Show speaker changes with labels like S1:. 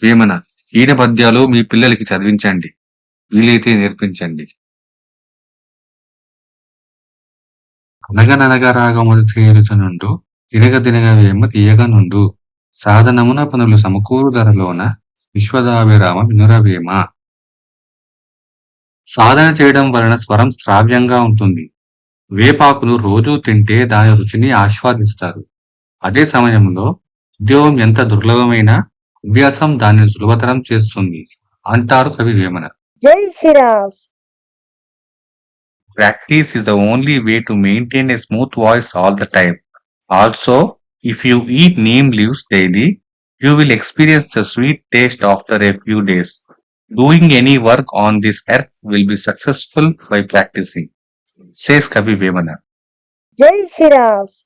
S1: వేమన. ఈయన పద్యాలు మీ పిల్లలకి చదివించండి. వీలైతే నేర్పించండి. అనగననగ రాగములు చేయుచునుండు తినగ తినగ వేమ తీయగనుండు సాధనమున పనులు సమకూరు ధరలోన విశ్వదాభిరామ వినురవేమ. సాధన చేయడం వలన స్వరం శ్రావ్యంగా ఉంటుంది. వేపాకును రోజూ తింటే దాని రుచిని ఆస్వాదిస్తారు. అదే సమయంలో ఉద్యోగం ఎంత దుర్లభమైనా అభ్యాసం దానిని సులభతరం చేస్తుంది అంటారు కవి వేమన.
S2: జై Sriram.
S1: Practice is the only way to maintain a smooth voice all the time. Also, if you eat neem leaves daily, you will experience the sweet taste after a few days. Doing any work on this earth will be successful by practicing, says Kavi Vemana.
S2: జై శ్రీరామ్.